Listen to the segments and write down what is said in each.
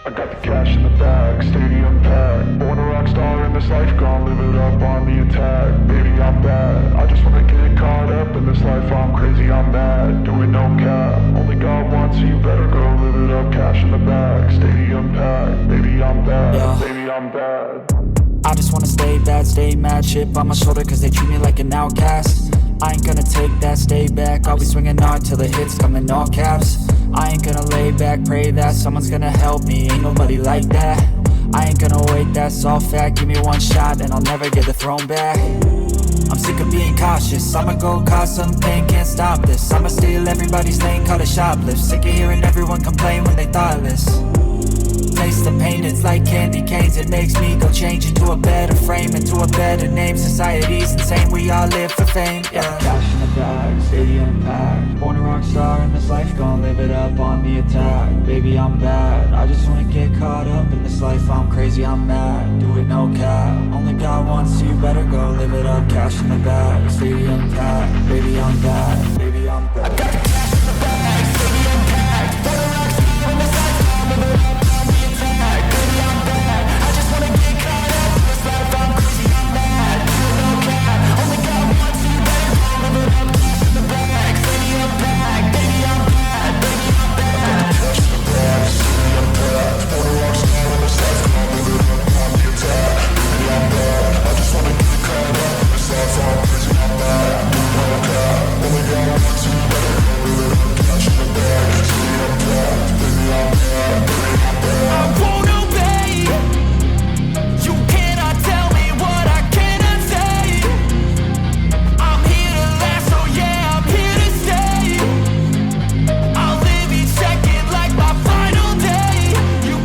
I got the cash in the bag, stadium packed. Born a rock star in this life, gonna live it up on the attack. Baby, I'm bad, I just wanna get caught up in this life. I'm crazy, I'm mad, doing no cap. Only God wants, so you better go live it up. Cash in the bag, stadium packed. Baby, I'm bad, baby, I'm bad. I just wanna stay bad, stay mad. Chip on my shoulder cause they treat me like an outcast. I ain't gonna take that, stay back. I'll be swinging hard till the hits come in all caps. I ain't gonna lay back, pray that someone's gonna help me. Ain't nobody like that. I ain't gonna wait, that's all fact. Give me one shot and I'll never get the throne back. I'm sick of being cautious. I'ma go cause some pain, can't stop this. I'ma steal everybody's lane, call it shoplift. Sick of hearing everyone complain when they thoughtless. Taste the pain, it's like candy canes. It makes me go change into a better frame, into a better name. Society's insane, we all live for fame, yeah. Cash in the bag, stadium packed. Born a rock star in this life, gonna live it up on the attack. Baby, I'm bad, I just wanna get caught up in this life. I'm crazy, I'm mad, do it no cap. Only God wants, so you better go live it up. Cash in the bag, stadium packed. Baby, I'm bad, baby, I'm bad. I got the cash in the bag, stadium packed. Born a rock star in this life, gonna live it up. I'm crazy, I'm mad, do it no cap. Only God wants, so you better go live it up. Cash in the bag, stadium packed. Baby, I'm bad, baby, I'm bad. I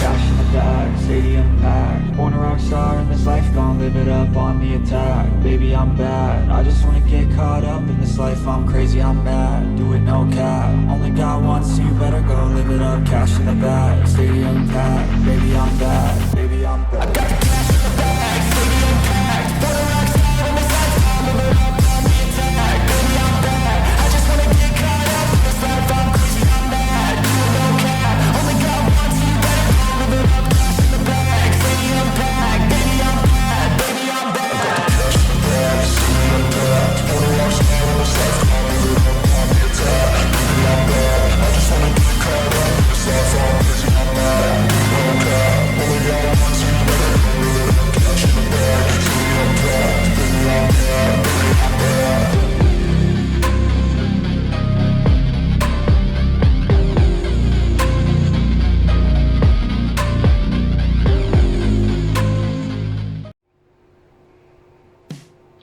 got the cash in the bag, stadium packed. Born a rock star in this life, I'll live it up on the attack. Baby, I'm bad, I just wanna get caught up in this life. I'm crazy, I'm mad, do it no cap. Only God wants, so you better go live it up. Cash in the bag, stadium packed. Baby, I'm bad, baby, I'm bad. I got the cash in the bag, stadium packed. Born a rock star in this life.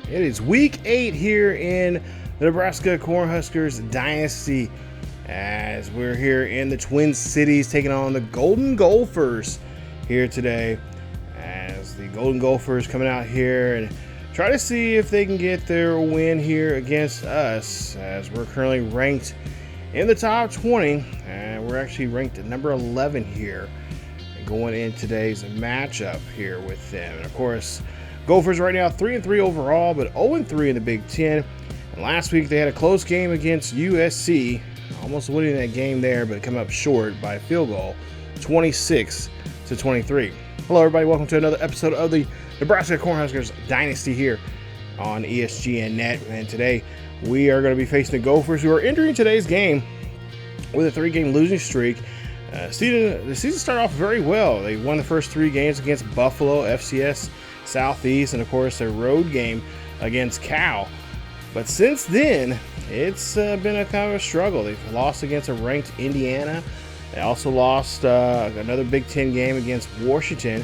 It is week 8 here in the Nebraska Cornhuskers Dynasty as we're here in the Twin Cities taking on the Golden Gophers here today, as the Golden Gophers coming out here and try to see if they can get their win here against us, as we're currently ranked in the top 20 and we're actually ranked at number 11 here going in today's matchup here with them. And of course, Gophers right now 3-3 overall, but 0-3 in the Big Ten. And last week they had a close game against USC, almost winning that game there, but come up short by a field goal, 26-23. Hello, everybody. Welcome to another episode of the Nebraska Cornhuskers Dynasty here on ESGNet. And today we are going to be facing the Gophers, who are entering today's game with a 3-game losing streak. The season started off very well. They won the first 3 games against Buffalo, FCS Southeast, and of course their road game against Cal. But since then, it's been a kind of a struggle. They've lost against a ranked Indiana. They also lost another Big Ten game against Washington.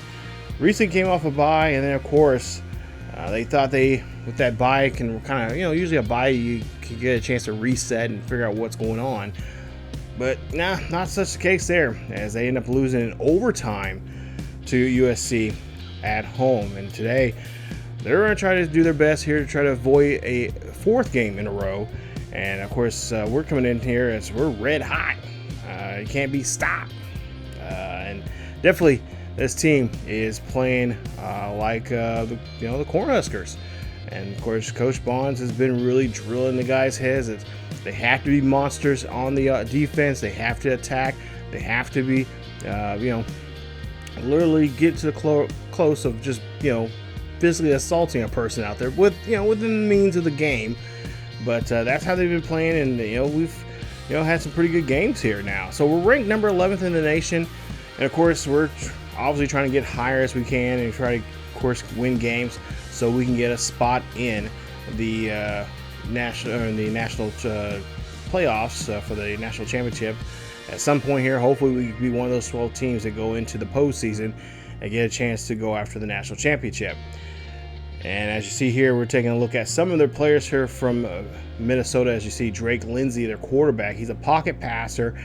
Recently came off a bye, and then of course they thought with that bye can kind of, usually a bye you can get a chance to reset and figure out what's going on. But nah, not such the case there, as they end up losing in overtime to USC at home. And today they're going to try to do their best here to try to avoid a 4th game in a row. And of course we're coming in here as we're red hot. You can't be stopped. And definitely this team is playing like the Cornhuskers. And of course, Coach Bonds has been really drilling the guys' heads. They have to be monsters on the defense. They have to attack. They have to be, literally get to the close of just, physically assaulting a person out there within the means of the game. But that's how they've been playing, and we've had some pretty good games here now. So we're ranked number 11th in the nation, and of course we're obviously trying to get higher as we can and try to, of course, win games so we can get a spot in the national playoffs for the national championship. At some point here, hopefully we can be one of those 12 teams that go into the postseason and get a chance to go after the national championship. And as you see here, we're taking a look at some of their players here from Minnesota. As you see, Drake Lindsey, their quarterback. He's a pocket passer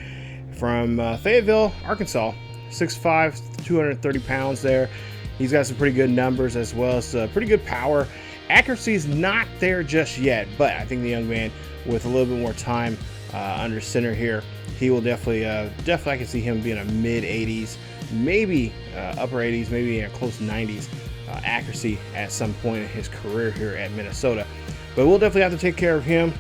from Fayetteville, Arkansas. 6'5", 230 pounds there. He's got some pretty good numbers as well as pretty good power. Accuracy is not there just yet, but I think the young man, with a little bit more time under center here, he will definitely I can see him being a mid-80s, maybe upper 80s, maybe in a close 90s accuracy at some point in his career here at Minnesota. But we'll definitely have to take care of him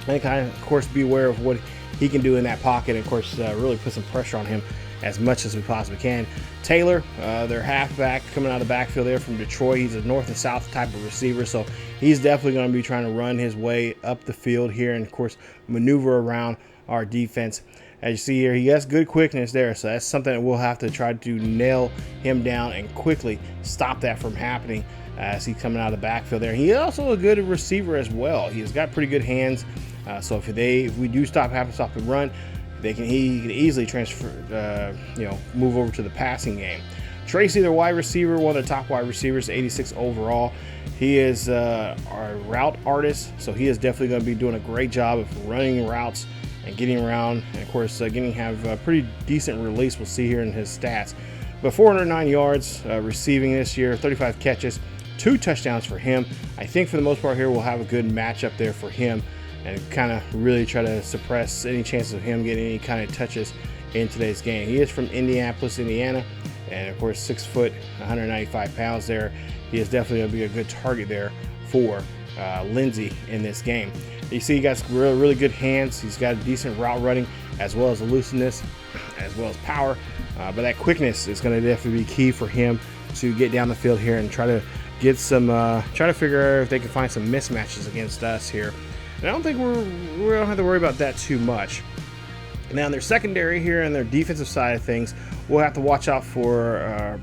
and kind of course, be aware of what he can do in that pocket, and, of course, really put some pressure on him as much as we possibly can. Taylor, their halfback, coming out of the backfield there from Detroit. He's a north and south type of receiver, so he's definitely going to be trying to run his way up the field here and, of course, maneuver around our defense. As you see here, he has good quickness there, so that's something that we'll have to try to nail him down and quickly stop that from happening as he's coming out of the backfield there. He's also a good receiver as well. He's got pretty good hands, so if we do stop the run, he can easily transfer, move over to the passing game. Tracy, their wide receiver, one of the top wide receivers, 86 overall. He is our route artist, so he is definitely going to be doing a great job of running routes and getting around, and of course have a pretty decent release. We'll see here in his stats. But 409 yards receiving this year, 35 catches, 2 touchdowns for him. I think for the most part here we'll have a good matchup there for him and kind of really try to suppress any chances of him getting any kind of touches in today's game. He is from Indianapolis, Indiana, and of course 6 foot, 195 pounds there. He is definitely going to be a good target there for Lindsey in this game. You see he got really good hands. He's got a decent route running as well as elusiveness as well as power. But that quickness is going to definitely be key for him to get down the field here and try to get some, try to figure out if they can find some mismatches against us here. And I don't think we don't have to worry about that too much. Now in their secondary here and their defensive side of things, we'll have to watch out for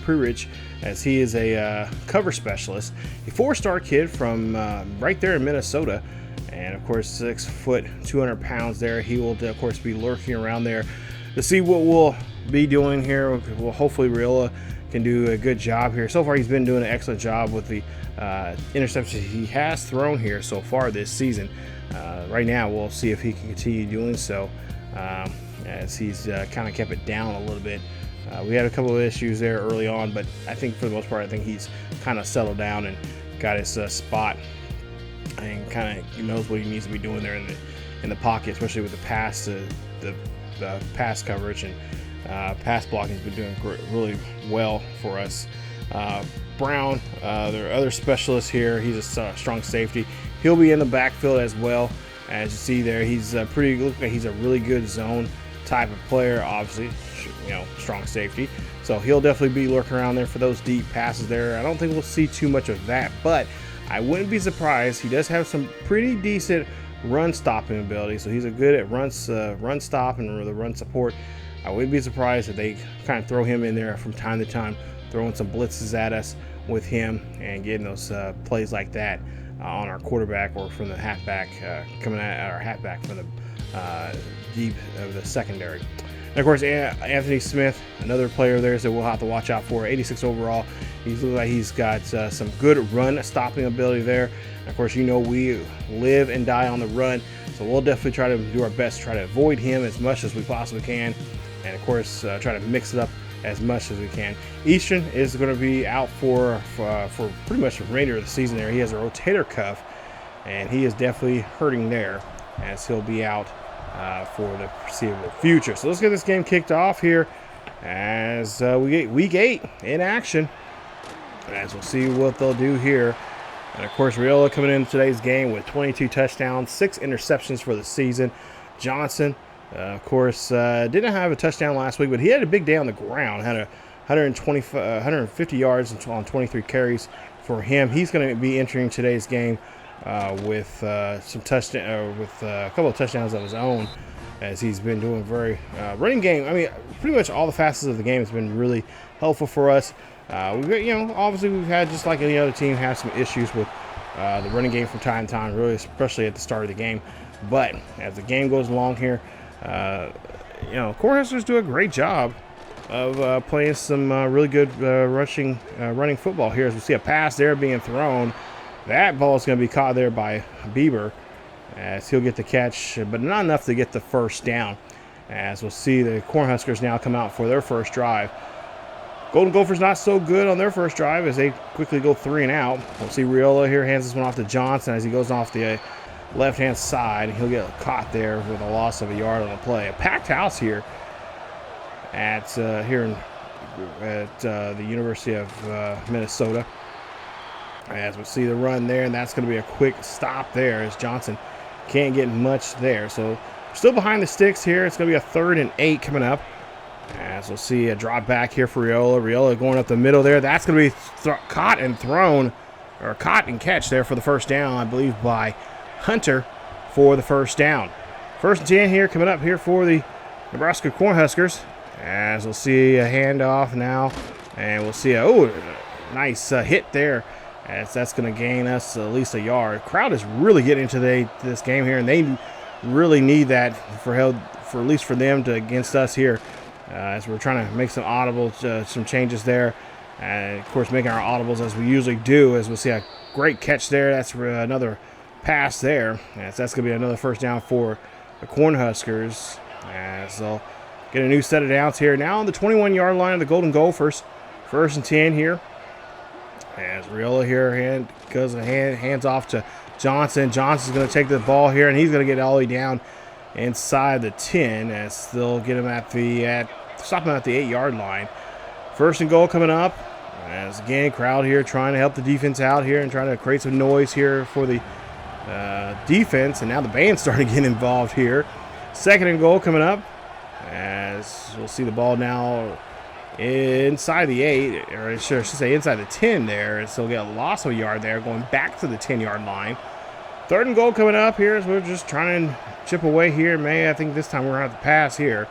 Pre-Rich, as he is a cover specialist, a 4-star kid from right there in Minnesota, and of course 6 foot, 200 pounds there. He will of course be lurking around there to see what we'll be doing here. Well, hopefully Riola can do a good job here. So far he's been doing an excellent job with the interceptions he has thrown here so far this season. Right now we'll see if he can continue doing so, as he's kind of kept it down a little bit. We had a couple of issues there early on, but I think for the most part, I think he's kind of settled down and got his spot, and kind of knows what he needs to be doing there in the pocket, especially with the pass, the pass coverage and pass blocking. He's been doing really well for us. Brown, their other specialist here, he's a strong safety. He'll be in the backfield as well. As you see there, he's looks like he's a really good zone type of player, obviously, strong safety. So he'll definitely be lurking around there for those deep passes there. I don't think we'll see too much of that, but I wouldn't be surprised. He does have some pretty decent run stopping ability, so he's a good at run stop and the run support. I wouldn't be surprised if they kind of throw him in there from time to time, throwing some blitzes at us with him and getting those plays like that on our quarterback or from the halfback, coming at our halfback from the deep of the secondary. And of course, Anthony Smith, another player there that we'll have to watch out for, 86 overall. He looks like he's got some good run stopping ability there. And of course, we live and die on the run, so we'll definitely try to do our best to try to avoid him as much as we possibly can, and of course try to mix it up as much as we can. Easton is going to be out for pretty much the remainder of the season there. He has a rotator cuff, and he is definitely hurting there, as he'll be out for the foreseeable future. So let's get this game kicked off here as we get week 8 in action, as we'll see what they'll do here And, of course, Riola coming into today's game with 22 touchdowns, 6 interceptions for the season. Johnson, of course, didn't have a touchdown last week, but he had a big day on the ground. Had a 150 yards on 23 carries for him. He's going to be entering today's game with a couple of touchdowns of his own, as he's been doing very running game. I mean, pretty much all the facets of the game has been really helpful for us. Obviously we've had, just like any other team, have some issues with the running game from time to time, really, especially at the start of the game. But as the game goes along here, Cornhuskers do a great job of playing some really good running football here. As we see a pass there being thrown, that ball is going to be caught there by Bieber, as he'll get the catch, but not enough to get the first down. As we'll see the Cornhuskers now come out for their first drive. Golden Gophers not so good on their first drive as they quickly go 3 and out. We'll see Riola here hands this one off to Johnson as he goes off the left-hand side. He'll get caught there with a loss of a yard on the play. A packed house here at the University of Minnesota. As we see the run there, and that's going to be a quick stop there as Johnson can't get much there. So still behind the sticks here. It's going to be a 3rd and 8 coming up. As we'll see a drop back here for Riola. Riola going up the middle there. That's going to be caught and catch there for the first down, I believe, by Hunter for the first down. 1st and 10 here coming up here for the Nebraska Cornhuskers. As we'll see a handoff now. And we'll see a nice hit there, as that's going to gain us at least a yard. Crowd is really getting into this game here, and they really need that for at least for them to against us here. As we're trying to make some audibles, some changes there. And, of course, making our audibles as we usually do, as we'll see a great catch there. That's another pass there. As that's going to be another first down for the Cornhuskers. As they'll get a new set of downs here. Now on the 21-yard line of the Golden Gophers. 1st and 10 here. As Riola here hands off to Johnson. Johnson's going to take the ball here, and he's going to get all the way down inside the 10, as they'll get him stop him at the 8-yard line. 1st and goal coming up. As again, crowd here trying to help the defense out here and trying to create some noise here for the defense. And now the band's starting to get involved here. 2nd and goal coming up. As we'll see the ball now inside the 8, or I should say inside the 10 there. And so we'll get a loss of a yard there, going back to the 10-yard line. 3rd and goal coming up here as we're just trying to chip away here. I think this time we're going to have to pass here.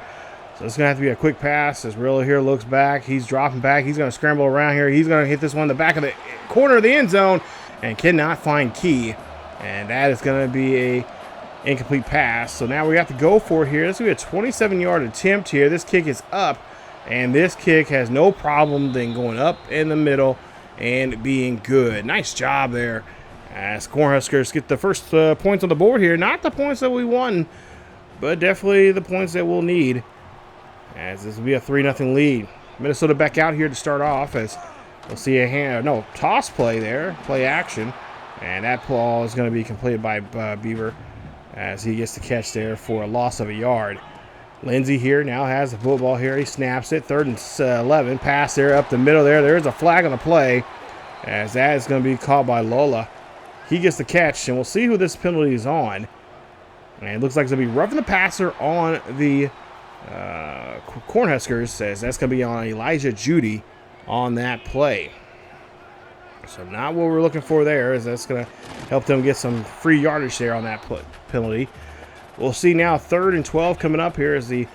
So it's going to have to be a quick pass as Riola here looks back. He's dropping back. He's going to scramble around here. He's going to hit this one in the back of the corner of the end zone and cannot find Key. And that is going to be a incomplete pass. So now we have to go for it here. This is going to be a 27-yard attempt here. This kick is up, and this kick has no problem then going up in the middle and being good. Nice job there. As Cornhuskers get the first points on the board here. Not the points that we won, but definitely the points that we'll need, as this will be a 3-0 lead. Minnesota back out here to start off, as we'll see a toss play there, play action. And that ball is going to be completed by Bieber, as he gets the catch there for a loss of a yard. Lindsey here now has the football here. He snaps it. 3rd and 11. Pass there up the middle there. There's a flag on the play, as that is going to be called by Lola. He gets the catch, and we'll see who this penalty is on. And it looks like it's going to be roughing the passer on the Cornhuskers, says that's going to be on Elijah Judy on that play. So not what we're looking for there, as that's going to help them get some free yardage there on that penalty. We'll see now 3rd and 12 coming up here, as the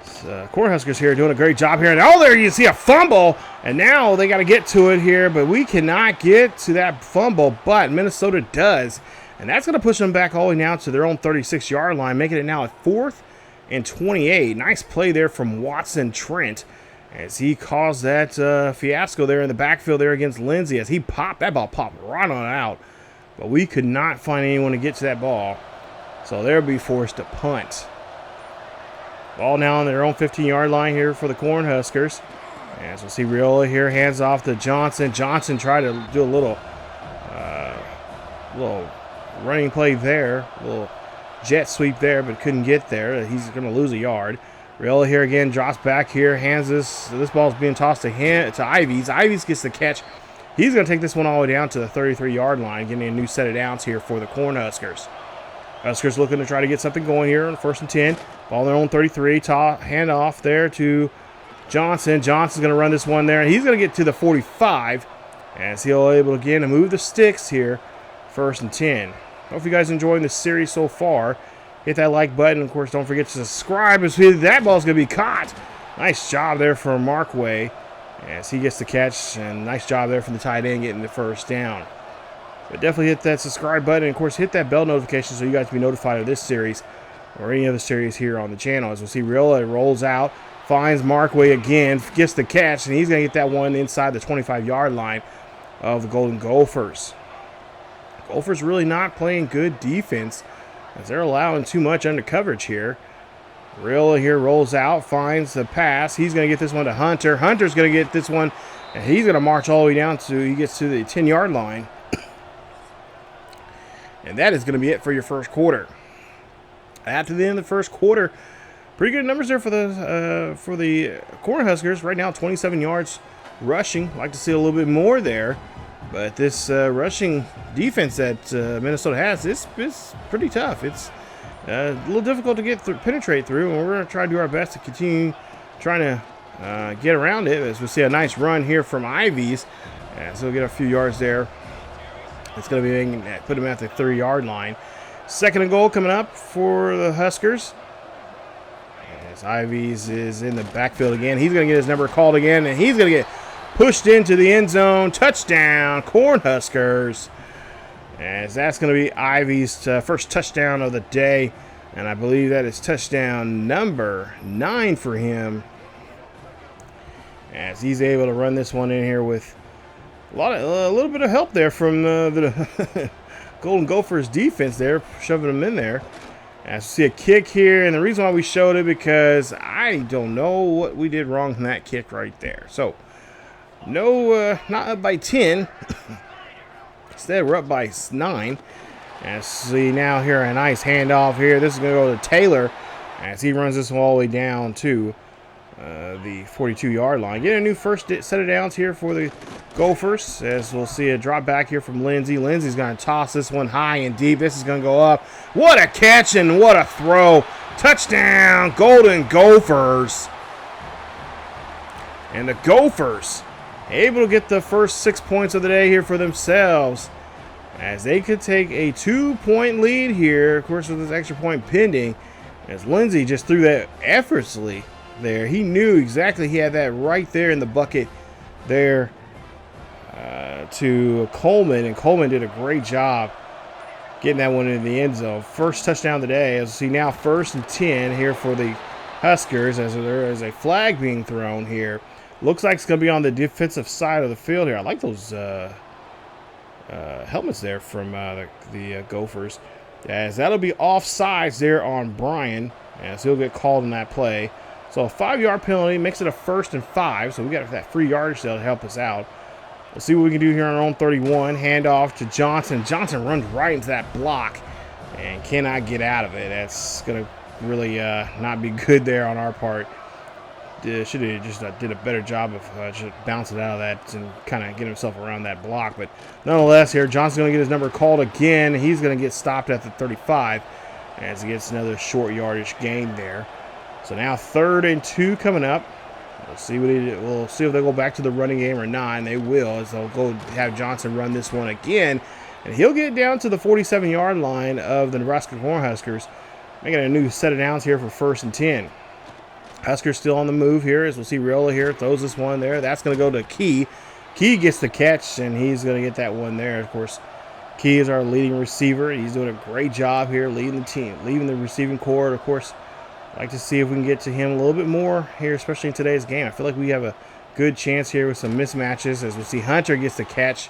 Cornhuskers here doing a great job here. And there you see a fumble, and now they got to get to it here, but we cannot get to that fumble, but Minnesota does. And that's going to push them back all the way now to their own 36-yard line, making it now a 4th and 28. Nice play there from Watson Trent, as he caused that fiasco there in the backfield there against Lindsey, as that ball popped right on out. But we could not find anyone to get to that ball, so they'll be forced to punt. Ball now on their own 15-yard line here for the Cornhuskers. As we'll see Riola here, hands off to Johnson. Johnson tried to do a little running play there, a little jet sweep there, but couldn't get there. He's going to lose a yard. Riola here again, drops back here, hands this ball's being tossed to Ivies. Ivies gets the catch He's going to take this one all the way down to the 33-yard line, getting a new set of downs here for the Cornhuskers. Huskers looking to try to get something going here on 1st and 10. Ball on their own 33. Hand off there to Johnson. Johnson's going to run this one there. He's going to get to the 45 as he'll able again to move the sticks here. 1st and 10. Hope you guys enjoying this series so far. Hit that like button. Of course, don't forget to subscribe as that ball's going to be caught. Nice job there for Markway as he gets the catch. And nice job there from the tight end getting the first down. But definitely hit that subscribe button. And, of course, hit that bell notification so you guys can be notified of this series or any other series here on the channel. As we'll see, Rilla rolls out, finds Markway again, gets the catch, and he's going to get that one inside the 25-yard line of the Golden Gophers. Gophers really not playing good defense as they're allowing too much under coverage here. Rilla here rolls out, finds the pass. He's going to get this one to Hunter. Hunter's going to get this one, and he's going to march all the way down to, he gets to the 10-yard line. And that is going to be it for your first quarter. After the end of the first quarter, pretty good numbers there for the Cornhuskers. Right now, 27 yards rushing. Like to see a little bit more there. But this rushing defense that Minnesota has is pretty tough. It's a little difficult to penetrate through, and we're going to try to do our best to continue trying to get around it. As we see a nice run here from Ivies, so we'll get a few yards there. It's going to be put him at the 30-yard line. 2nd and goal coming up for the Huskers. As Ivies is in the backfield again, he's going to get his number called again, and he's going to get pushed into the end zone. Touchdown, Cornhuskers. As that's going to be Ivy's first touchdown of the day. And I believe that is touchdown number 9 for him. As he's able to run this one in here with a little bit of help there from the Golden Gophers defense there, shoving them in there. As we see a kick here, and the reason why we showed it because I don't know what we did wrong in that kick right there. So, no, not up by 10. Instead, we're up by 9. And see now here a nice handoff here. This is going to go to Taylor as he runs this one all the way down to the 42-yard line. Get a new first set of downs here for the Gophers, as we'll see a drop back here from Lindsey. Lindsey's going to toss this one high and deep. This is going to go up. What a catch and what a throw. Touchdown, Golden Gophers. And the Gophers able to get the first 6 points of the day here for themselves, as they could take a 2-point lead here, of course, with this extra point pending, as Lindsey just threw that effortlessly there. He knew exactly he had that right there in the bucket there to Coleman, and Coleman did a great job getting that one in the end zone. First touchdown of the day. As we see now 1st and 10 here for the Huskers, as there is a flag being thrown here. Looks like it's going to be on the defensive side of the field here. I like those helmets there from the Gophers, as that'll be offsides there on Brian, as he'll get called in that play. So a 5-yard penalty makes it a 1st and 5, so we got that free yardage there to help us out. We'll see what we can do here on our own 31. Hand off to Johnson. Johnson runs right into that block and cannot get out of it. That's going to really not be good there on our part. Should have just did a better job of just bouncing out of that and kind of getting himself around that block. But nonetheless here, Johnson's going to get his number called again. He's going to get stopped at the 35 as he gets another short yardage gain there. So now 3rd and 2 coming up. We'll see we'll see if they go back to the running game or not, and they will, as they'll go have Johnson run this one again. And he'll get down to the 47-yard line of the Nebraska Cornhuskers, making a new set of downs here for 1st and 10. Huskers still on the move here, as we'll see Riola here throws this one there. That's going to go to Key. Key gets the catch, and he's going to get that one there. Of course, Key is our leading receiver. He's doing a great job here leading the team, leading the receiving corps. Of course, I'd like to see if we can get to him a little bit more here, especially in today's game. I feel like we have a good chance here with some mismatches, as we'll see Hunter gets the catch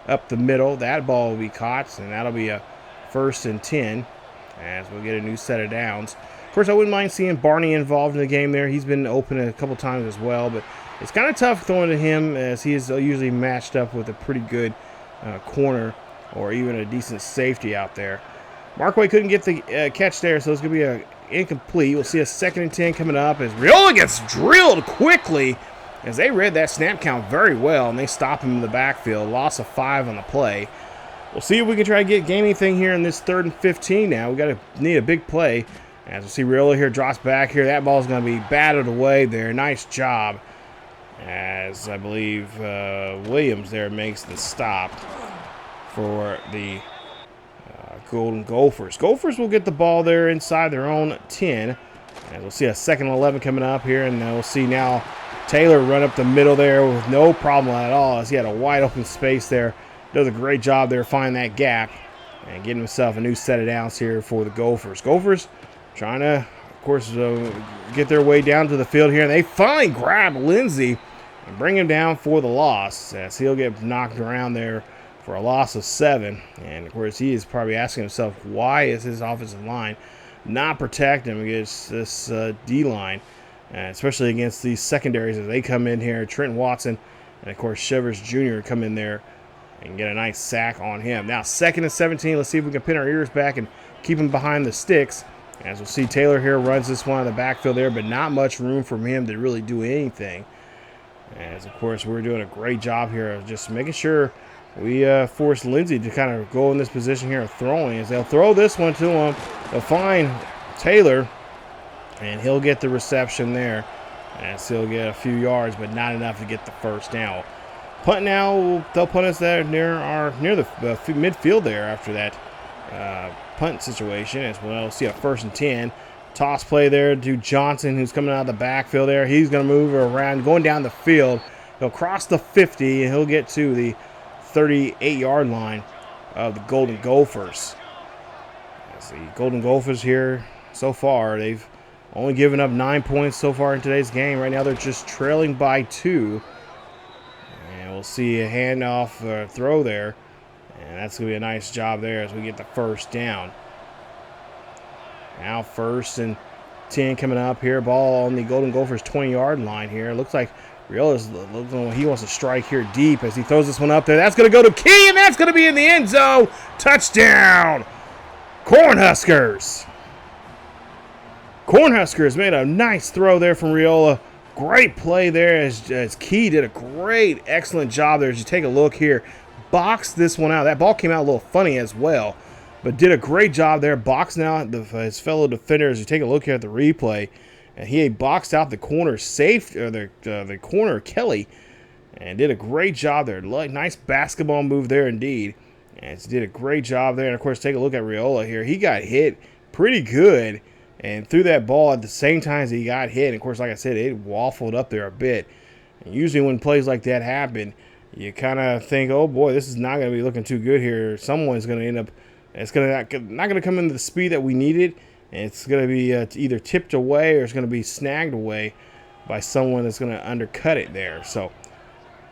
up the middle. That ball will be caught, and that'll be a 1st and 10, as we'll get a new set of downs. Of course, I wouldn't mind seeing Barney involved in the game there. He's been open a couple times as well, but it's kind of tough throwing to him, as he is usually matched up with a pretty good corner or even a decent safety out there. Markway couldn't get the catch there, so it's going to be incomplete. We'll see a 2nd and 10 coming up as Riola gets drilled quickly as they read that snap count very well, and they stop him in the backfield. Loss of 5 on the play. We'll see if we can try to get anything here in this 3rd and 15 now. We need a big play. As we see Riola here drops back here. That ball's going to be batted away there. Nice job. As I believe Williams there makes the stop for the Golden Gophers. Gophers will get the ball there inside their own 10. And we'll see a 2nd and 11 coming up here. And then we'll see now Taylor run up the middle there with no problem at all, as he had a wide open space there. Does a great job there finding that gap and getting himself a new set of downs here for the Gophers. Gophers trying to, of course, get their way down to the field here. And they finally grab Lindsey and bring him down for the loss, as he'll get knocked around there for a loss of 7. And, of course, he is probably asking himself, why is his offensive line not protecting him against this D-line, especially against these secondaries as they come in here. Trent Watson and, of course, Shivers Jr. come in there and get a nice sack on him. Now, 2nd and 17. Let's see if we can pin our ears back and keep him behind the sticks. As we'll see, Taylor here runs this one in the backfield there, but not much room for him to really do anything. As, of course, we're doing a great job here of just making sure we force Lindsey to kind of go in this position here of throwing. As they'll throw this one to him, they'll find Taylor, and he'll get the reception there. As he'll get a few yards, but not enough to get the first down. Punt now, they'll punt us there near the midfield there after that punt situation. As we'll see a 1st and 10. Toss play there to Johnson, who's coming out of the backfield there. He's going to move around, going down the field. He'll cross the 50, and he'll get to the 38-yard line of the Golden Gophers. As the Golden Gophers here so far, they've only given up 9 points so far in today's game. Right now they're just trailing by 2. And we'll see a handoff throw there. And that's going to be a nice job there as we get the first down. Now 1st and 10 coming up here. Ball on the Golden Gophers 20-yard line here. It looks like Riola's he wants to strike here deep as he throws this one up there. That's going to go to Key, and that's going to be in the end zone. Touchdown, Cornhuskers. Cornhuskers made a nice throw there from Riola. Great play there as Key did a great, excellent job there. As you take a look here, boxed this one out. That ball came out a little funny as well, but did a great job there boxing out his fellow defenders. You take a look here at the replay, and he boxed out the corner the corner Kelly, and did a great job there. Nice basketball move there indeed, and did a great job there. And of course, take a look at Riola here. He got hit pretty good and threw that ball at the same time as he got hit. And of course, like I said, it waffled up there a bit. And usually when plays like that happen, you kind of think, oh boy, this is not going to be looking too good here. Someone's going to end up, it's going to not going to come into the speed that we needed. And it's going to be either tipped away or it's going to be snagged away by someone that's going to undercut it there. So,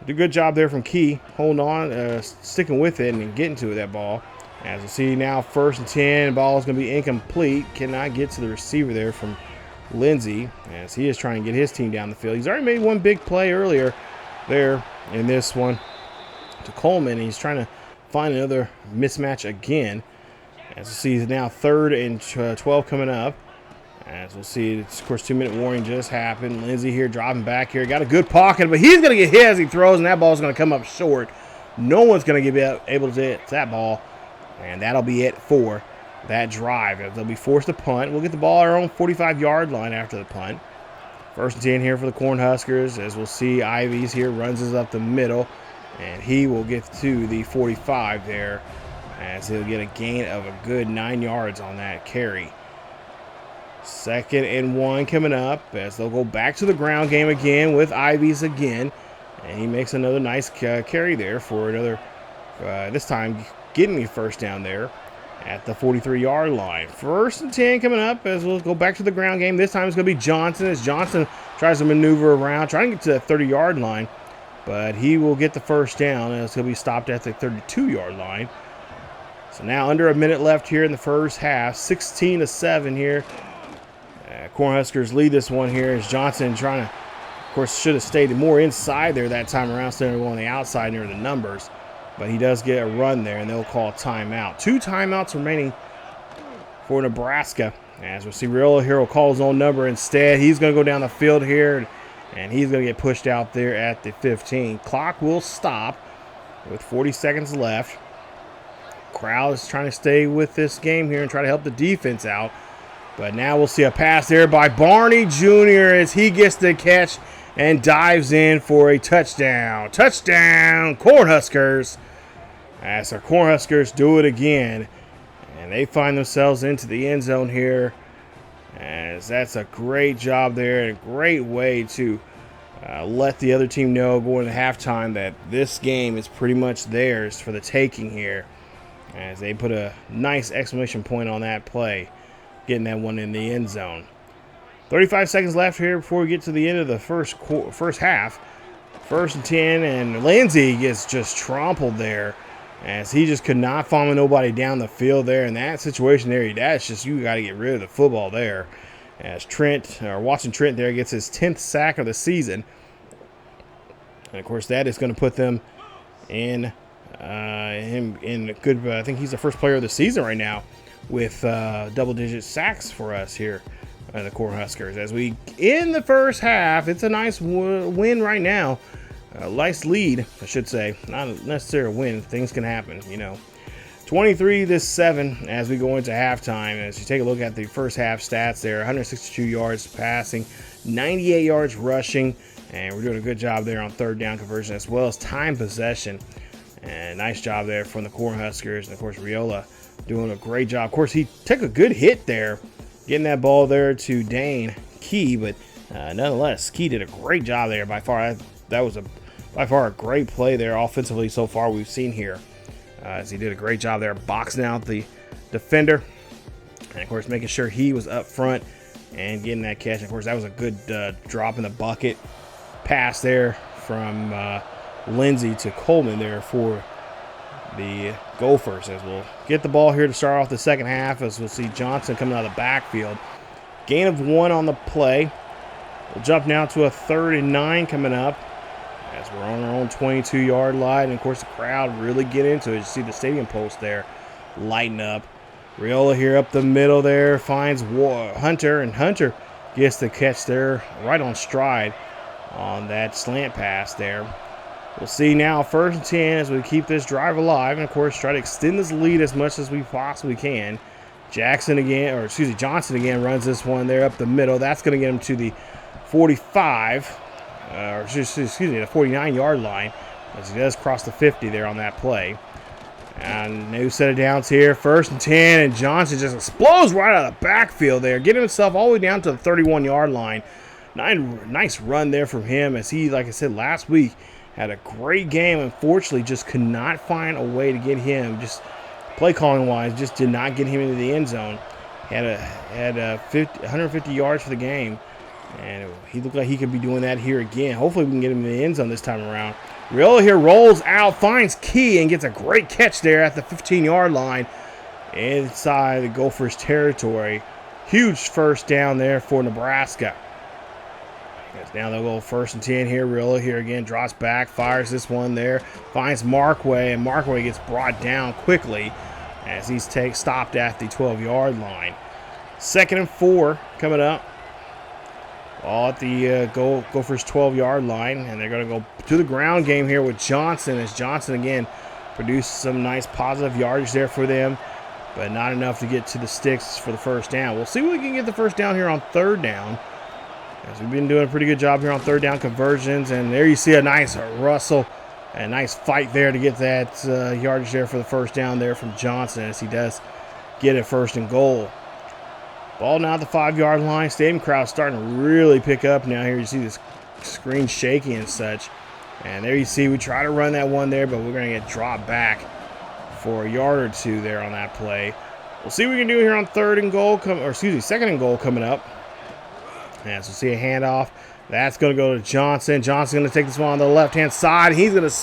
do a good job there from Key, holding on, sticking with it and getting to that ball. As you see now, 1st and 10, ball is going to be incomplete. Cannot get to the receiver there from Lindsey, as he is trying to get his team down the field. He's already made one big play earlier there in this one to Coleman. He's trying to find another mismatch again. As you see, now 3rd and 12 coming up. As we'll see, of course, 2-minute warning just happened. Lindsey here dropping back here. Got a good pocket, but he's going to get hit as he throws, and that ball's going to come up short. No one's going to be able to hit that ball, and that'll be it for that drive. They'll be forced to punt. We'll get the ball at our own 45-yard line after the punt. 1st and 10 here for the Cornhuskers. As we'll see, Ivies here runs us up the middle, and he will get to the 45 there, as he'll get a gain of a good 9 yards on that carry. 2nd and 1 coming up, as they'll go back to the ground game again with Ivies again. And he makes another nice carry there for another, this time getting the first down there at the 43-yard line. 1st and 10 coming up, as we'll go back to the ground game. This time it's going to be Johnson, as Johnson tries to maneuver around, trying to get to that 30-yard line. But he will get the first down, as he'll be stopped at the 32-yard line. So now under a minute left here in the first half, 16-7 here. Cornhuskers lead this one here as Johnson trying to, of course, should have stayed more inside there that time around, instead of going on the outside near the numbers. But he does get a run there, and they'll call a timeout. 2 timeouts remaining for Nebraska. As we see, Riola here will call his own number instead. He's going to go down the field here And he's going to get pushed out there at the 15. Clock will stop with 40 seconds left. Crowd is trying to stay with this game here and try to help the defense out. But now we'll see a pass there by Barney Jr. as he gets the catch and dives in for a touchdown. Touchdown, Cornhuskers. As our Cornhuskers do it again. And they find themselves into the end zone here. As that's a great job there and a great way to let the other team know going to halftime that this game is pretty much theirs for the taking here. As they put a nice exclamation point on that play, getting that one in the end zone. 35 seconds left here before we get to the end of the first half. 1st and 10, and Lindsey gets just trampled there as he just could not follow nobody down the field there. In that situation there, that's just, you got to get rid of the football there. As Watson Trent there gets his 10th sack of the season. And of course, that is going to put them in a good, I think he's the first player of the season right now with double-digit sacks for us here in the Cornhuskers. As we in the first half, it's a nice win right now. Nice lead, I should say. Not necessarily a win. Things can happen, 23-7 as we go into halftime. As you take a look at the first half stats there, 162 yards passing, 98 yards rushing, and we're doing a good job there on 3rd down conversion as well as time possession. And nice job there from the Cornhuskers. And, of course, Riola doing a great job. Of course, he took a good hit there, getting that ball there to Dane Key. But nonetheless, Key did a great job there. By far, that was by far a great play there offensively so far we've seen here. As he did a great job there boxing out the defender. And, of course, making sure he was up front and getting that catch. And, of course, that was a good drop in the bucket pass there from Lindsey to Coleman there for the Gophers. As we'll get the ball here to start off the second half, as we'll see Johnson coming out of the backfield. Gain of 1 on the play. We'll jump now to a 3rd and 9 coming up as we're on our own 22-yard line. And, of course, the crowd really get into it. You see the stadium post there lighten up. Riola here up the middle there finds Hunter, and Hunter gets the catch there right on stride on that slant pass there. We'll see now 1st and 10 as we keep this drive alive and, of course, try to extend this lead as much as we possibly can. Johnson again runs this one there up the middle. That's going to get him to the 45, the 49-yard line as he does cross the 50 there on that play. And new set of downs here, 1st and 10, and Johnson just explodes right out of the backfield there, getting himself all the way down to the 31-yard line. Nice run there from him as he, like I said last week, had a great game. Unfortunately, just could not find a way to get him, just play calling wise, just did not get him into the end zone. Had 150 yards for the game, and he looked like he could be doing that here again. Hopefully we can get him in the end zone this time around. Riola here rolls out, finds Key, and gets a great catch there at the 15-yard line inside the Gophers territory. Huge first down there for Nebraska. Now they'll go 1st and 10 here. Riola here again drops back, fires this one there, finds Markway, and Markway gets brought down quickly as he's stopped at the 12-yard line. 2nd and 4 coming up. All at the Gophers 12-yard line, and they're going to go to the ground game here with Johnson, as Johnson again produced some nice positive yardage there for them, but not enough to get to the sticks for the first down. We'll see if we can get the first down here on 3rd down, as we've been doing a pretty good job here on 3rd down conversions. And there you see a nice rustle, a nice fight there to get that yardage there for the first down there from Johnson, as he does get it 1st and goal. Ball now at the 5-yard line. Stadium crowd starting to really pick up now here. You see this screen shaking and such. And there you see we try to run that one there, but we're going to get dropped back for a yard or two there on that play. We'll see what we can do here on 2nd and goal coming up. And so see a handoff. That's going to go to Johnson. Johnson's going to take this one on the left-hand side. He's going to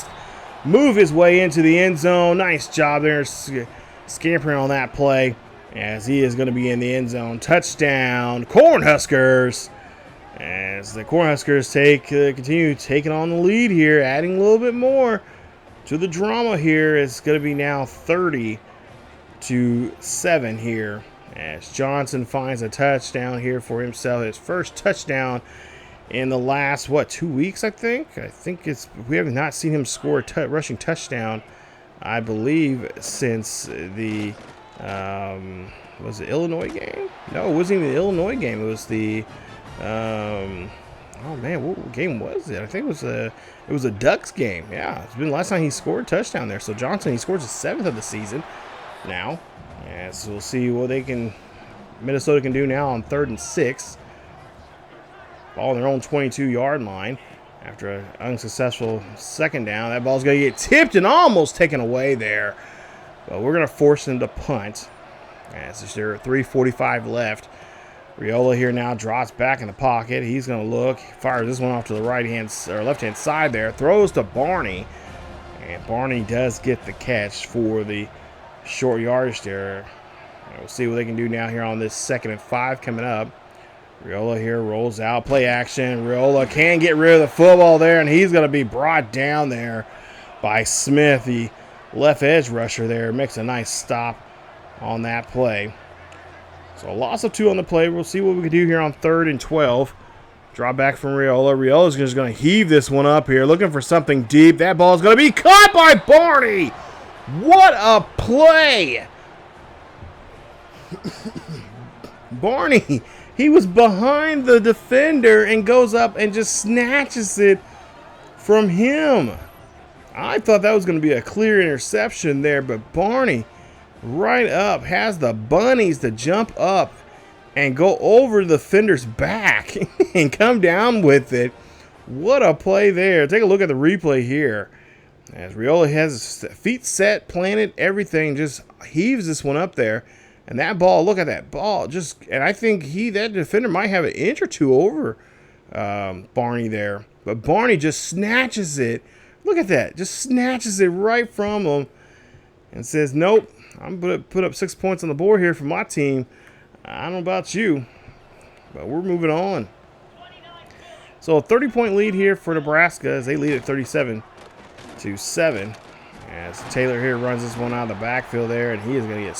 move his way into the end zone. Nice job there scampering on that play, as he is going to be in the end zone. Touchdown, Cornhuskers. As the Cornhuskers continue taking on the lead here, adding a little bit more to the drama here. It's going to be now 30-7 here, as Johnson finds a touchdown here for himself, his first touchdown in the last, 2 weeks, I think. We have not seen him score a rushing touchdown, I believe, since the, was it Illinois game? No, it wasn't even the Illinois game. It was the, oh man, what game was it? I think it was a Ducks game. Yeah, it's been the last time he scored a touchdown there. So Johnson, he scores his 7th of the season now. Yeah, so we'll see what Minnesota can do now on 3rd and 6. Ball on their own 22-yard line after an unsuccessful second down. That ball's going to get tipped and almost taken away there. But we're going to force them to punt. As there's 3:45 left. Riola here now drops back in the pocket. He's going to look, fires this one off to the left-hand side there, throws to Barney. And Barney does get the catch for the short yardage there. And we'll see what they can do now here on this 2nd and 5 coming up. Riola here rolls out, play action. Riola can get rid of the football there, and he's going to be brought down there by Smith, the left edge rusher there. Makes a nice stop on that play. So a loss of 2 on the play. We'll see what we can do here on 3rd and 12. Drop back from Riola. Riola's just going to heave this one up here, looking for something deep. That ball is going to be caught by Barney. What a play! Barney, he was behind the defender and goes up and just snatches it from him. I thought that was going to be a clear interception there, but Barney right up has the bunnies to jump up and go over the defender's back and come down with it. What a play there. Take a look at the replay here. As Riola has his feet set, planted, everything, just heaves this one up there. And that ball, look at that ball. And I think that defender might have an inch or two over Barney there. But Barney just snatches it. Look at that. Just snatches it right from him and says, nope, I'm going to put up 6 points on the board here for my team. I don't know about you, but we're moving on. So a 30-point lead here for Nebraska as they lead at 37-7. As Taylor here runs this one out of the backfield there, and he is going to get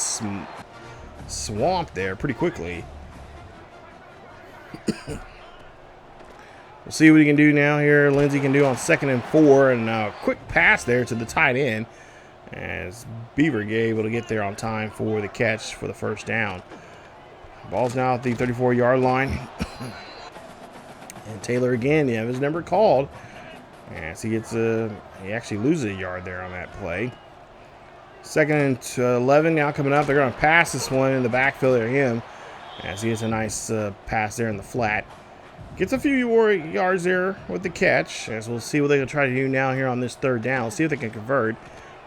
swamped there pretty quickly. We'll see what he can do now here. Lindsey can do on 2nd and 4, and a quick pass there to the tight end as Beaver able to get there on time for the catch for the first down. Ball's now at the 34-yard line. And Taylor again, his number called. As he actually loses a yard there on that play. 2nd and 11 now coming up. They're going to pass this one in the backfield to him. As he gets a nice pass there in the flat. Gets a few yards there with the catch. As we'll see what they're going to try to do now here on this 3rd down. We'll see if they can convert.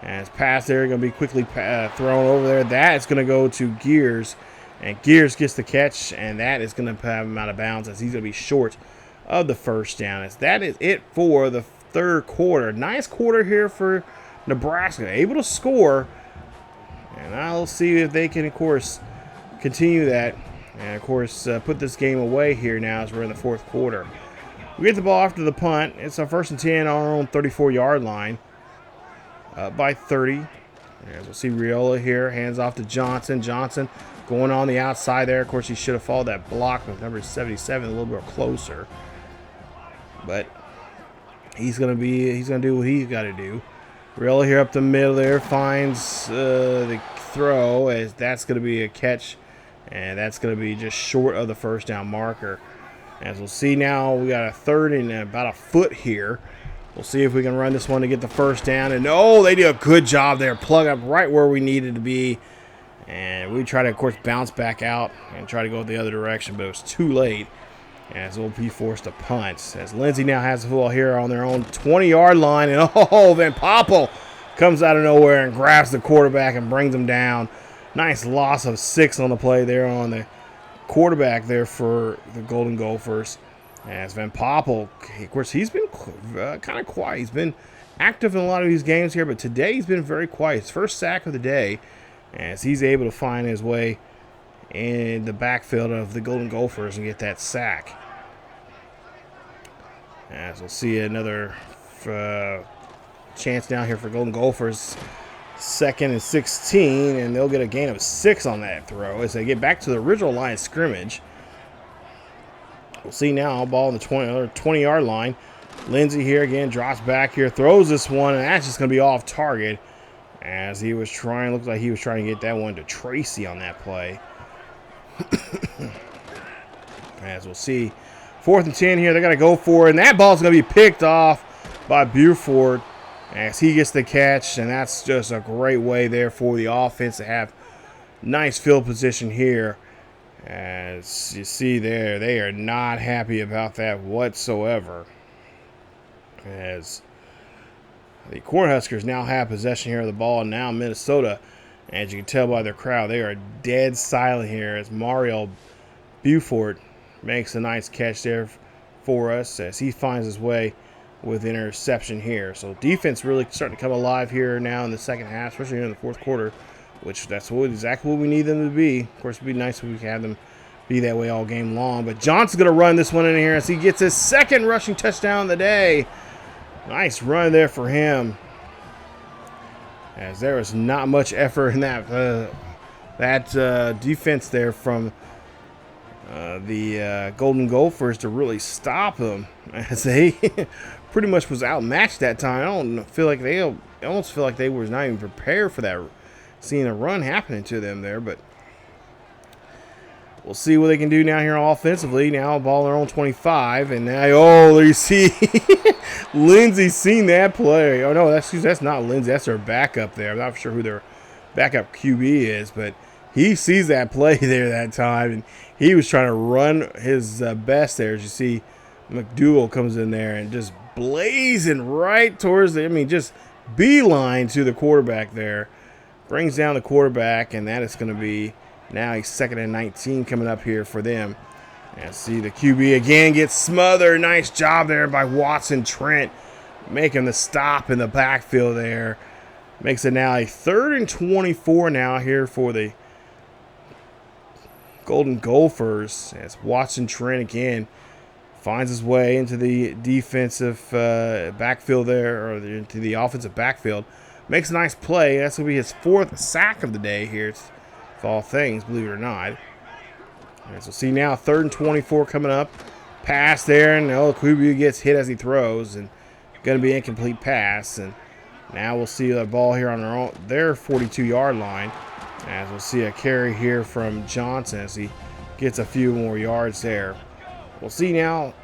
As pass there, going to be quickly thrown over there. That is going to go to Gears. And Gears gets the catch. And that is going to have him out of bounds as he's going to be short of the first down. As that is it for the 3rd quarter. Nice quarter here for Nebraska. Able to score. And I'll see if they can, of course, continue that. And, of course, put this game away here now as we're in the 4th quarter. We get the ball after the punt. It's our 1st and 10 on our own 34-yard line. By 30. As we'll see Riola here. Hands off to Johnson. Johnson going on the outside there. Of course, he should have followed that block with number 77 a little bit closer. But he's going to do what he's got to do. Riola here up the middle there. Finds the throw. As that's going to be a catch. And that's going to be just short of the first down marker. As we'll see now, we got a 3rd and about a foot here. We'll see if we can run this one to get the first down. And they did a good job there. Plug up right where we needed to be. And we try to, of course, bounce back out and try to go the other direction. But it was too late as we'll be forced to punt. As Lindsey now has the football here on their own 20-yard line. And Van Poppel comes out of nowhere and grabs the quarterback and brings him down. Nice loss of 6 on the play there on the quarterback there for the Golden Gophers. As Van Poppel, of course, he's been kind of quiet. He's been active in a lot of these games here, but today he's been very quiet. His first sack of the day, as he's able to find his way in the backfield of the Golden Gophers and get that sack. As we'll see another chance down here for Golden Gophers. 2nd and 16, and they'll get a gain of 6 on that throw as they get back to the original line of scrimmage. We'll see now. Ball on the 20-yard line. Lindsey here again drops back here, throws this one, and that's just going to be off target as he was trying. Looks like he was trying to get that one to Tracy on that play. As we'll see, 4th and 10 here. They're going to go for it, and that ball's going to be picked off by Buford as he gets the catch, and that's just a great way there for the offense to have nice field position here. As you see there, they are not happy about that whatsoever. As the Cornhuskers now have possession here of the ball, and now Minnesota, as you can tell by their crowd, they are dead silent here as Mario Buford makes a nice catch there for us as he finds his way with interception here. So defense really starting to come alive here now in the second half, especially here in the fourth quarter, which that's exactly what we need them to be. Of course, it'd be nice if we could have them be that way all game long. But Johnson's going to run this one in here as he gets his second rushing touchdown of the day. Nice run there for him. As there was not much effort in that defense there from the Golden Gophers to really stop them, as they pretty much was outmatched that time. I almost feel like they was not even prepared for that, seeing a run happening to them there. But we'll see what they can do now here offensively. Now ball on their own 25, and now there you see Lindsey seen that play. Oh no, that's not Lindsey. That's their backup there. I'm not sure who their backup QB is, but he sees that play there that time, and he was trying to run his best there. As you see, McDougal comes in there and just blazing right towards just beeline to the quarterback there. Brings down the quarterback, and that is going to be now a 2nd and 19 coming up here for them. And see the QB again gets smothered. Nice job there by Watson Trent, making the stop in the backfield there. Makes it now a 3rd and 24 now here for the Golden Gophers, as Watson Trent again finds his way into the defensive backfield there, or into the offensive backfield. Makes a nice play. That's going to be his 4th sack of the day here, of all things, believe it or not. As we'll see now, 3rd and 24 coming up. Pass there, and Kubu gets hit as he throws, and going to be an incomplete pass. And now we'll see the ball here on their 42-yard line. As we'll see a carry here from Johnson as he gets a few more yards there. We'll see now.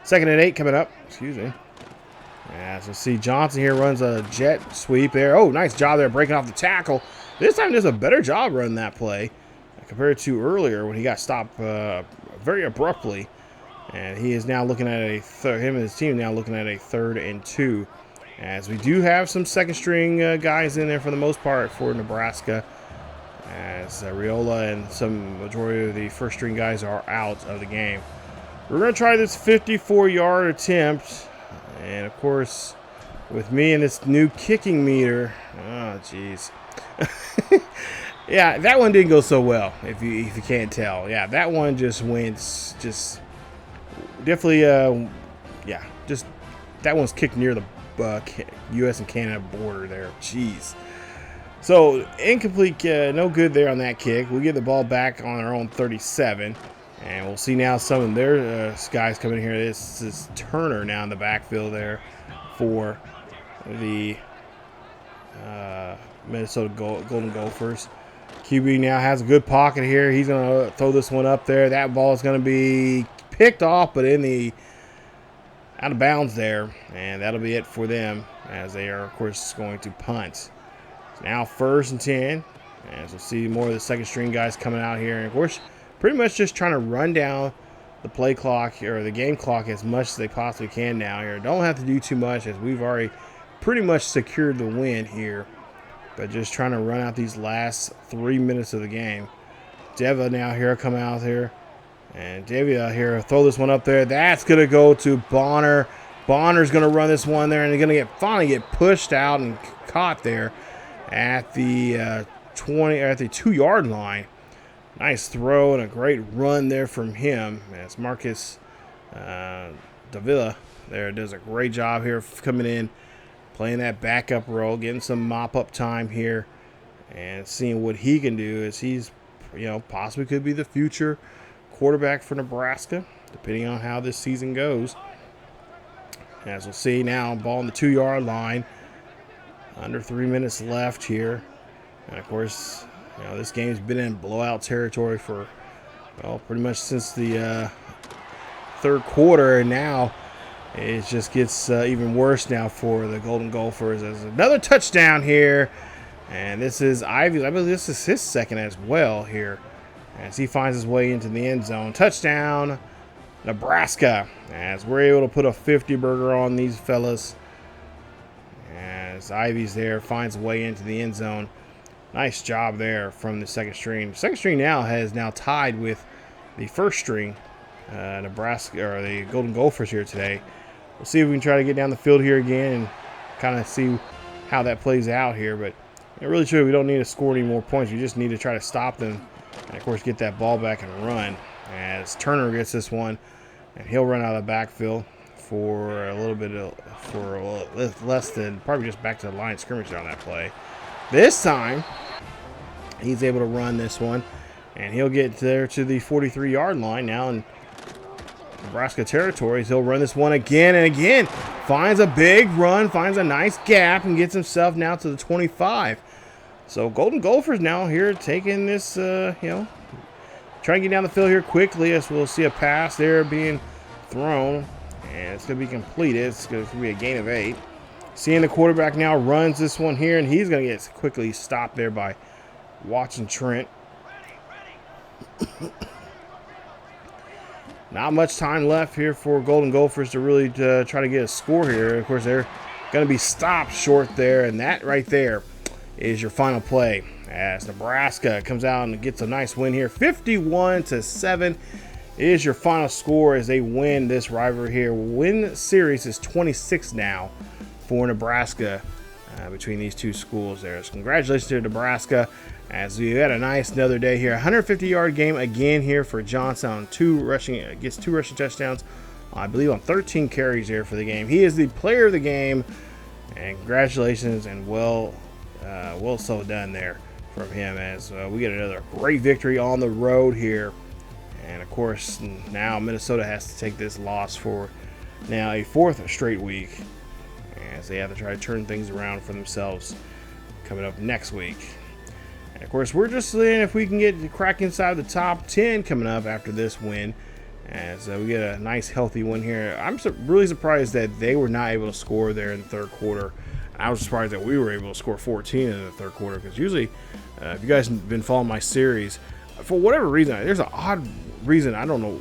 2nd and 8 coming up. Excuse me. As we'll see Johnson here runs a jet sweep there. Oh, nice job there breaking off the tackle. This time does a better job running that play compared to earlier when he got stopped very abruptly. And he is now looking at him and his team now looking at a 3rd and 2. As we do have some second-string guys in there for the most part for Nebraska, as Riola and some majority of the first-string guys are out of the game. We're going to try this 54-yard attempt, and of course, with me and this new kicking meter, oh jeez, yeah, that one didn't go so well. If you can't tell, yeah, that one just went definitely, yeah, just that one's kicked near the U.S. and Canada border there. Jeez. So incomplete, no good there on that kick. We get the ball back on our own 37, and we'll see now some of their guys coming in here. This is Turner now in the backfield there for the Minnesota Golden Gophers. QB now has a good pocket here. He's going to throw this one up there. That ball is going to be picked off, but out of bounds there, and that'll be it for them as they are, of course, going to punt. So now 1st and 10, as we'll see more of the second-string guys coming out here, and of course, pretty much just trying to run down the play clock or the game clock as much as they possibly can now here. Don't have to do too much as we've already pretty much secured the win here, but just trying to run out these last 3 minutes of the game. Deva now here come out here. And Davia here, throw this one up there. That's going to go to Bonner. Bonner's going to run this one there, and they're going to finally get pushed out and caught there at the 2-yard line. Nice throw and a great run there from him as Marcus Davila there does a great job here coming in, playing that backup role, getting some mop-up time here, and seeing what he can do as he's, possibly could be the future quarterback for Nebraska, depending on how this season goes. As we'll see now, ball on the 2-yard line. Under 3 minutes left here. And of course, this game's been in blowout territory for, well, pretty much since the third quarter, and now it just gets even worse now for the Golden Gophers. There's another touchdown here, and this is Ivy. I believe this is his second as well here, as he finds his way into the end zone. Touchdown, Nebraska, as we're able to put a 50-burger on these fellas. As Ivy's there, finds a way into the end zone. Nice job there from the second string. Second string has now tied with the first string, Nebraska, or the Golden Gophers here today. We'll see if we can try to get down the field here again and kind of see how that plays out here. But really true, we don't need to score any more points. We just need to try to stop them and, of course, get that ball back and run. As Turner gets this one, and he'll run out of the backfield for a little bit less than, probably just back to the line of scrimmage on that play. This time, he's able to run this one, and he'll get there to the 43-yard line now in Nebraska territories. He'll run this one again and again. Finds a big run, finds a nice gap, and gets himself now to the 25. So Golden Gophers now here taking this, trying to get down the field here quickly, as we'll see a pass there being thrown, and it's going to be completed. It's going to be a gain of 8. Seeing the quarterback now runs this one here, and he's going to get quickly stopped there by Watson Trent. Not much time left here for Golden Gophers to really try to get a score here. Of course, they're going to be stopped short there, and that right there is your final play, as Nebraska comes out and gets a nice win here. 51-7 is your final score as they win this rivalry here. Win series is 26 now for Nebraska between these two schools there. So congratulations to Nebraska, as we had a nice another day here. 150-yard game again here for Johnson. Gets two rushing touchdowns, I believe, on 13 carries here for the game. He is the player of the game, and congratulations and well so done there from him, as we get another great victory on the road here. And of course, now Minnesota has to take this loss for now a 4th straight week, as they have to try to turn things around for themselves coming up next week. And of course, we're just seeing if we can get to crack inside the top 10 coming up after this win, as we get a nice healthy win here. I'm really surprised that they were not able to score there in the third quarter. I was surprised that we were able to score 14 in the third quarter, because usually, if you guys have been following my series, for whatever reason, there's an odd reason, I don't know.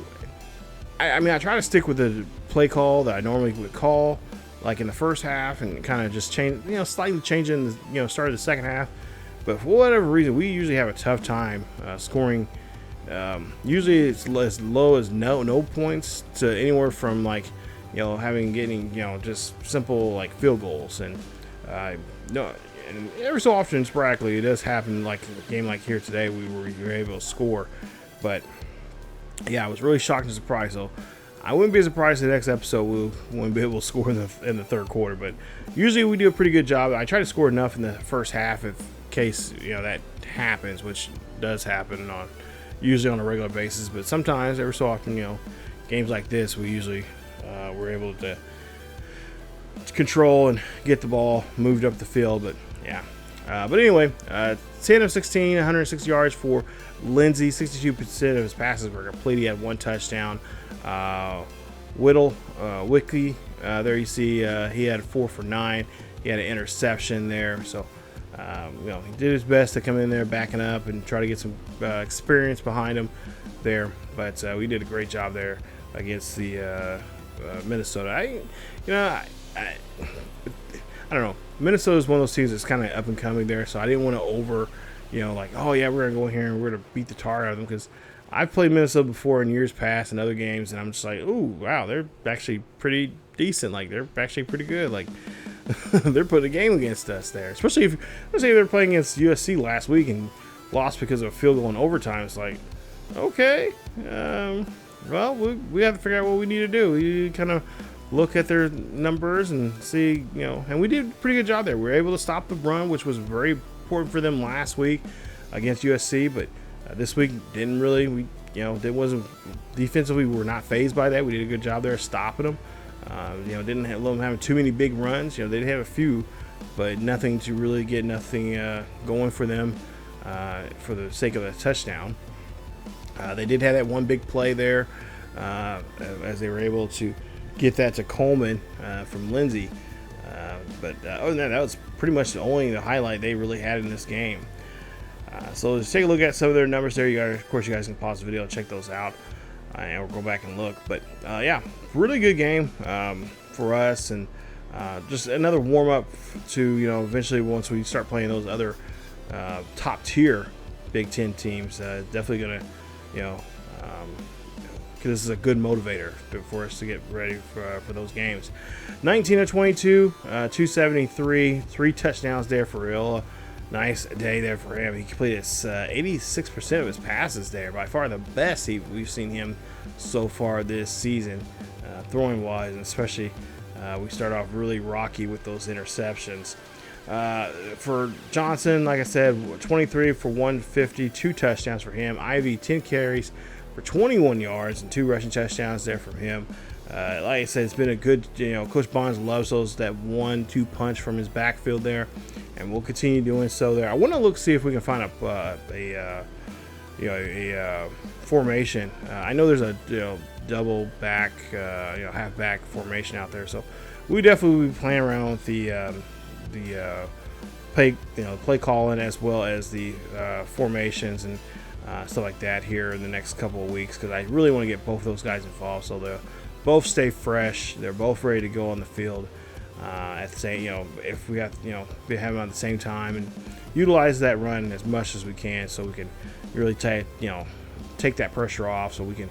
I mean, I try to stick with the play call that I normally would call, like in the first half, and kind of just change, slightly changing the, start of the second half. But for whatever reason, we usually have a tough time scoring. Usually it's as low as no points to anywhere from getting just simple like field goals, and and every so often sporadically it does happen, like a game like here today we were able to score. But yeah, I was really shocked and surprised. So I wouldn't be surprised the next episode we wouldn't be able to score in the third quarter. But usually we do a pretty good job. I try to score enough in the first half in case that happens, which does happen usually on a regular basis. But sometimes, every so often, games like this, we usually we're able to control and get the ball moved up the field. But yeah, but anyway, 10 of 16, 106 yards for Lindsey. 62% of his passes were complete. He had 1 touchdown. Wickley, there you see, he had 4 for 9. He had an interception there. So he did his best to come in there backing up and try to get some experience behind him there. But we did a great job there against the Minnesota. I don't know. Minnesota is one of those teams that's kind of up and coming there, so I didn't want to oh yeah, we're gonna go in here and we're gonna beat the tar out of them, because I've played Minnesota before in years past in other games, and I'm just like, ooh, wow, they're actually pretty decent. Like, they're actually pretty good. Like, they're putting a game against us there. Especially if, let's say they're playing against USC last week and lost because of a field goal in overtime. It's like, okay, well, we have to figure out what we need to do. We kind of look at their numbers and see, and we did a pretty good job there. We were able to stop the run, which was very important for them last week against USC, but this week we you know, it wasn't defensively. We were not phased by that. We did a good job there stopping them. You know, didn't let them have too many big runs. You know, they did have a few, but nothing to really get going for them for the sake of a touchdown. They did have that one big play there as they were able to get that to Coleman from Lindsey. But other than that, that was pretty much the highlight they really had in this game. So let's take a look at some of their numbers there. Of course, you guys can pause the video and check those out, and we'll go back and look. But yeah, really good game for us, and just another warm up to, you know, eventually once we start playing those other top tier Big Ten teams. Definitely gonna, you know, because this is a good motivator for us to get ready for those games. 19 of 22, 273, 3 touchdowns there for Iola. Nice day there for him. He completed 86% of his passes there. By far the best we've seen him so far this season, throwing wise, and especially we start off really rocky with those interceptions. For Johnson, like I said, 23 for 150, 2 touchdowns for him. Ivy, 10 carries for 21 yards and 2 rushing touchdowns there from him. Like I said, it's been a good, you know, Coach Bonds loves that 1-2 punch from his backfield there, and we'll continue doing so there. I want to see if we can find a formation. I know there's a, you know, double back, you know, half back formation out there, so we definitely will be playing around with the play calling as well as the formations and stuff like that here in the next couple of weeks, because I really want to get both of those guys involved so they'll both stay fresh. They're both ready to go on the field at the same, you know, if we have, you know, we have them at the same time, and utilize that run as much as we can so we can really take that pressure off, so we can,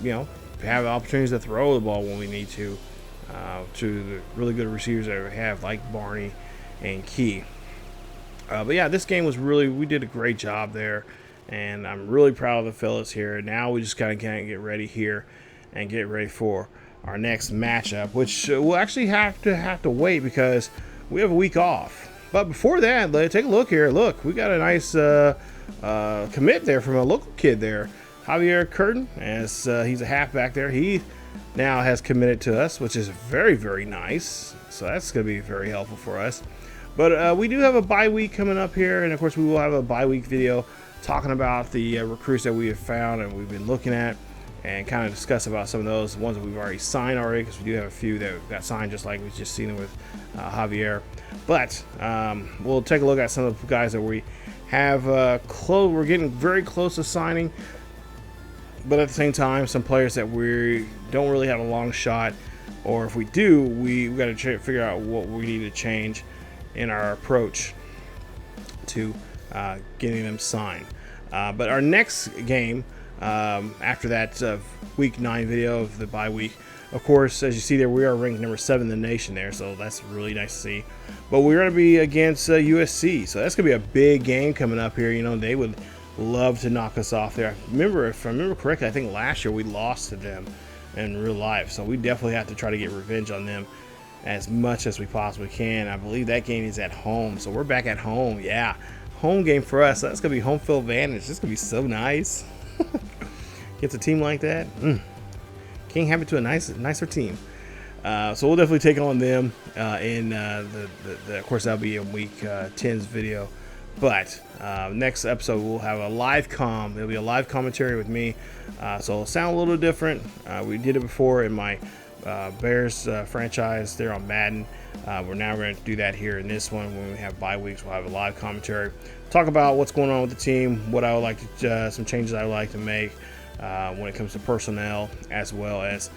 you know, have opportunities to throw the ball when we need to the really good receivers that we have, like Barney and Key. But yeah, this game was we did a great job there, and I'm really proud of the fellas here. Now we just kind of get ready here and get ready for our next matchup, which we'll actually have to wait because we have a week off. But before that, let's take a look here. Look, we got a nice commit there from a local kid there, Javier Curtin, as he's a halfback there. He now has committed to us, which is very, very nice. So that's going to be very helpful for us. But we do have a bye week coming up here, and of course we will have a bye week video talking about the recruits that we have found and we've been looking at, and kind of discuss about some of those ones that we've already signed already, because we do have a few that got signed, just like we just seen with Javier. But we'll take a look at some of the guys that we have we're getting very close to signing, but at the same time, some players that we don't really have a long shot, or if we do, we got to figure out what we need to change in our approach to getting them signed. But our next game, after that week 9 video of the bye week, of course, as you see there, we are ranked number 7 in the nation there, so that's really nice to see. But we're going to be against USC, so that's going to be a big game coming up here. You know, they would love to knock us off there. If I remember correctly, I think last year we lost to them in real life, so we definitely have to try to get revenge on them as much as we possibly can. I believe that game is at home, so we're back at home. Yeah, home game for us. So that's gonna be home field advantage. This is gonna be so nice. Gets a team like that. Can't have it to a nicer team. So we'll definitely take on them in of course that'll be in week 10's video. But next episode we'll have a live It'll be a live commentary with me, so it'll sound a little different. We did it before in my Bears franchise there on Madden. We're now going to do that here in this one. When we have bye weeks, we'll have a live commentary, talk about what's going on with the team, what I would like to some changes I would like to make when it comes to personnel as well as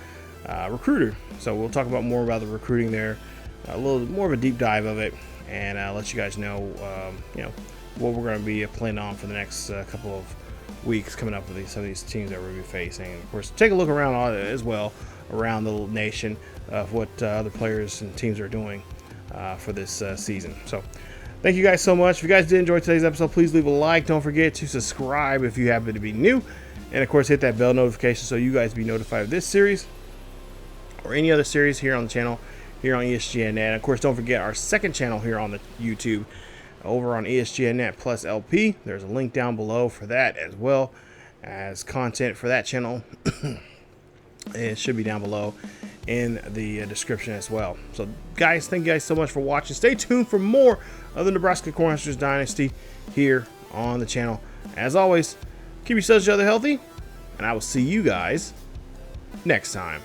recruiter. So we'll talk about more about the recruiting there, a little more of a deep dive of it, and let you guys know what we're going to be planning on for the next couple of weeks coming up with some of these teams that we're going to be facing. And of course, take a look around as well around the nation of what other players and teams are doing for this season. So thank you guys so much. If you guys did enjoy today's episode, please leave a like. Don't forget to subscribe if you happen to be new, and of course hit that bell notification so you guys be notified of this series or any other series here on the channel here on ESGNet. And of course, don't forget our second channel here on the YouTube over on ESGNet plus LP. There's a link down below for that as well. as content for that channel. It should be down below in the description as well. So guys, thank you guys so much for watching. Stay tuned for more of the Nebraska Cornhuskers Dynasty here on the channel. As always, keep yourselves each other healthy, and I will see you guys next time.